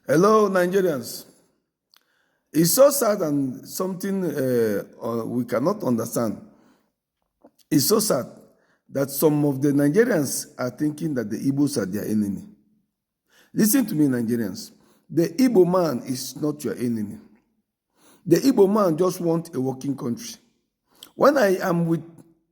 Hello, Nigerians. It's so sad and something we cannot understand. It's so sad that some of the Nigerians are thinking that the Igbos are their enemy. Listen to me, Nigerians. The Igbo man is not your enemy. The Igbo man just wants a working country. When I am with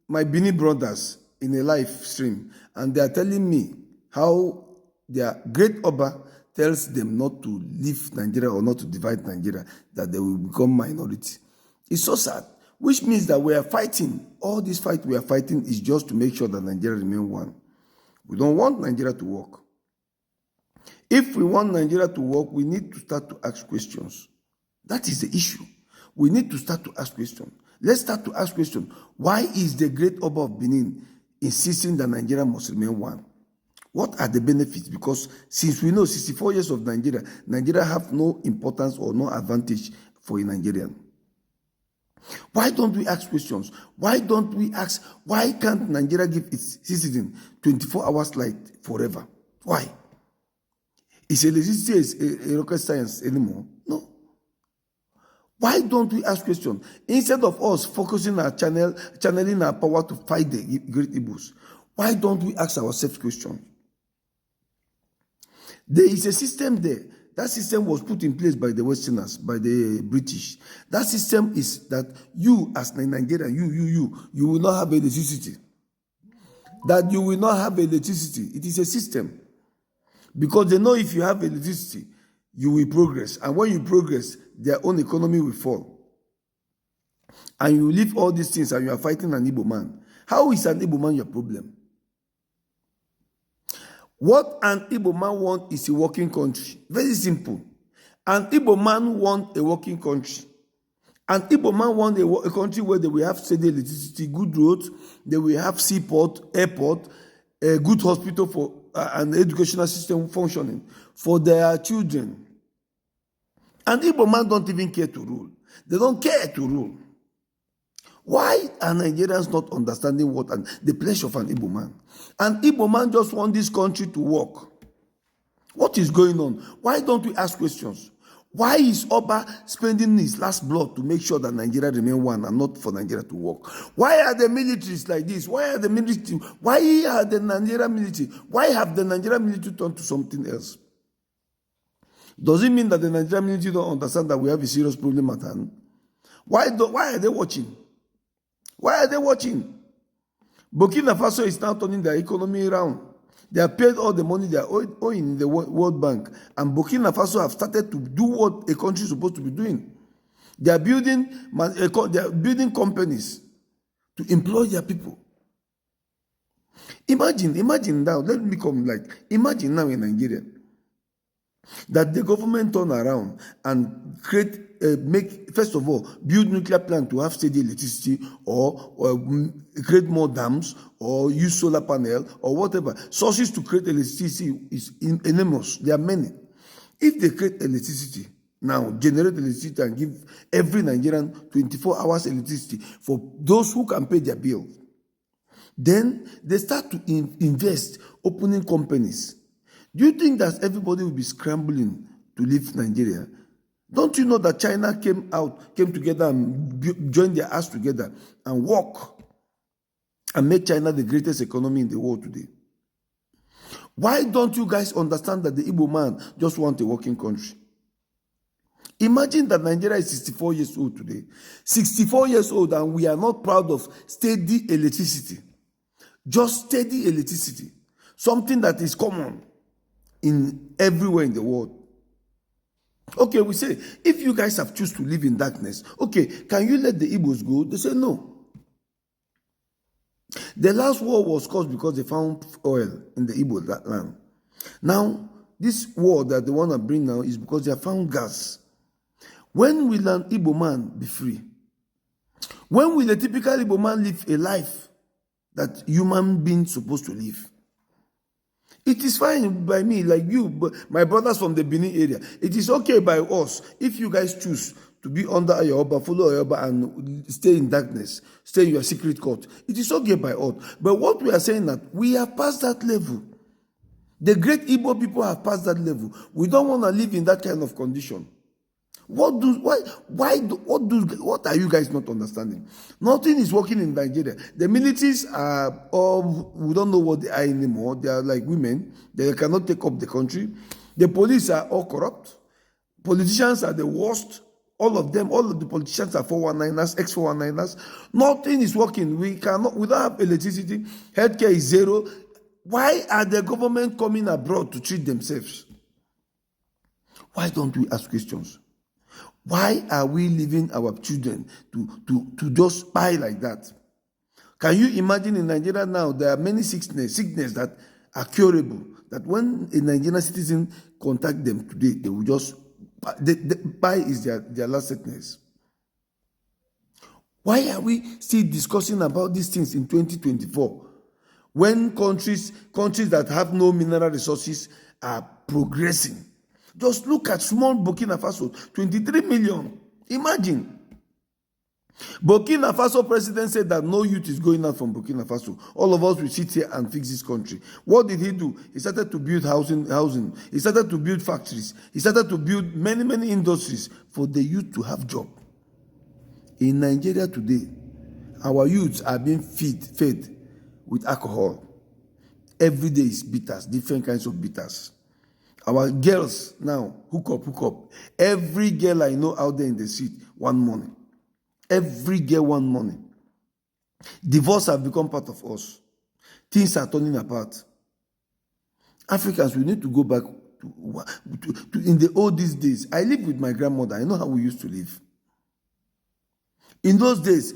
my Bini brothers in a live stream and they are telling me how their great Oba tells them not to leave Nigeria or not to divide Nigeria, that they will become minority. It's so sad, which means that we are fighting. All this fight we are fighting is just to make sure that Nigeria remains one. We don't want Nigeria to work. If we want Nigeria to work, we need to start to ask questions. That is the issue. We need to start to ask questions. Let's start to ask questions. Why is the great Oba of Benin insisting that Nigeria must remain one? What are the benefits? Because since we know 64 years of Nigeria, Nigeria have no importance or no advantage for a Nigerian. Why don't we ask questions? Why don't we ask, why can't Nigeria give its citizens 24 hours light forever? Why? Is electricity a rocket science anymore? No. Why don't we ask questions? Instead of us focusing our channeling our power to fight the great Igbos, why don't we ask ourselves questions? There is a system there. That system was put in place by the Westerners, by the British. That system is that you as a Nigerian, you will not have electricity. That you will not have electricity. It is a system. Because they know if you have electricity, you will progress. And when you progress, their own economy will fall. And you leave all these things and you are fighting an Igbo man. How is an Igbo man your problem? What an Igbo man wants is a working country. Very simple. An Igbo man wants a working country. An Igbo man wants a country where they will have steady electricity, good roads, they will have seaport, airport, a good hospital for an educational system functioning for their children. An Igbo man don't even care to rule. They don't care to rule. Why are Nigerians not understanding what the pleasure of an Igbo man? An Igbo man just wants this country to work. What is going on? Why don't we ask questions? Why is Oba spending his last blood to make sure that Nigeria remains one and not for Nigeria to work? Why are the militaries like this? Why are the military? Why are the Nigerian military? Why have the Nigerian military turned to something else? Does it mean that the Nigerian military don't understand that we have a serious problem at hand? Why are they watching? Why are they watching? Burkina Faso is now turning their economy around. They have paid all the money they are owing in the World Bank. And Burkina Faso have started to do what a country is supposed to be doing. They are building companies to employ their people. Imagine now, let me come imagine now in Nigeria that the government turn around and first of all, build nuclear plant to have steady electricity or create more dams or use solar panel or whatever. Sources to create electricity is enormous. There are many. If they create electricity now, generate electricity and give every Nigerian 24 hours electricity for those who can pay their bill, then they start to invest, opening companies. Do you think that everybody will be scrambling to leave Nigeria? Don't you know that China came together and joined their ass together and work and make China the greatest economy in the world today? Why don't you guys understand that the Igbo man just wants a working country? Imagine that Nigeria is 64 years old today. 64 years old and we are not proud of steady electricity. Just steady electricity. Something that is common in everywhere in the world. Okay, we say, if you guys have chosen to live in darkness, okay, can you let the Igbos go? They say no. The last war was caused because they found oil in the Igbo land. Now, this war that they want to bring now is because they have found gas. When will an Igbo man be free? When will a typical Igbo man live a life that human beings supposed to live? It is fine by me, like you, my brothers from the Benin area. It is okay by us if you guys choose to be under Ayoba, follow Ayoba, and stay in darkness, stay in your secret court. It is okay by us. But what we are saying that we have passed that level. The great Igbo people have passed that level. We don't want to live in that kind of condition. What are you guys not understanding? Nothing is working in Nigeria. The militaries are all, we don't know what they are anymore. They are like women. They cannot take up the country. The police are all corrupt. Politicians are the worst. All of them, all of the politicians are 419ers, ex-419ers. Nothing is working. We don't have electricity. Healthcare is zero. Why are the government coming abroad to treat themselves? Why don't we ask questions? Why are we leaving our children to just spy like that? Can you imagine in Nigeria now, there are many sickness that are curable, that when a Nigerian citizen contact them today, they will just, buy is their last sickness. Why are we still discussing about these things in 2024? When countries that have no mineral resources are progressing? Just look at small Burkina Faso, 23 million. Imagine. Burkina Faso president said that no youth is going out from Burkina Faso. All of us will sit here and fix this country. What did he do? He started to build housing. He started to build factories. He started to build many industries for the youth to have job. In Nigeria today, our youths are being fed with alcohol. Every day is bitters, different kinds of bitters. Our girls now, hook up. Every girl I know out there in the street, one money. Every girl, one money. Divorce have become part of us. Things are turning apart. Africans, we need to go back to in the oldest days. I lived with my grandmother. I know how we used to live. In those days,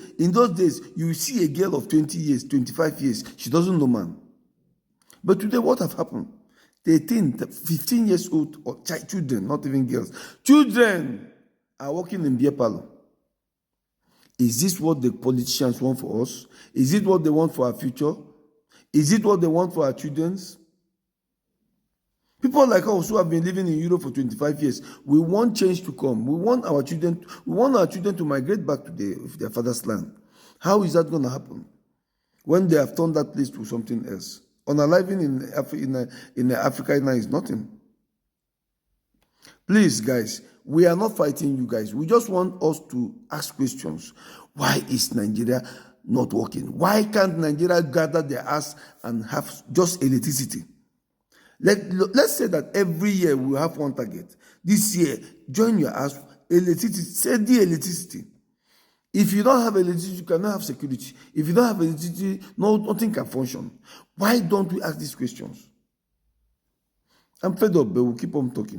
you see a girl of 20 years, 25 years, she doesn't know man. But today, what have happened? 13, 15 years old, or children, not even girls, children are working in beer parlor. Is this what the politicians want for us? Is it what they want for our future? Is it what they want for our children's? People like us who have been living in Europe for 25 years, we want change to come. We want our children to migrate back to their father's land. How is that going to happen when they have turned that place to something else? Unaliving in Africa now is nothing. Please, guys, we are not fighting you guys. We just want us to ask questions. Why is Nigeria not working? Why can't Nigeria gather their ass and have just electricity? Let's say that every year we have one target. This year, join your ass, electricity, steady electricity. If you don't have electricity, you cannot have security. If you don't have electricity, nothing can function. Why don't we ask these questions? I'm fed up, but we'll keep on talking.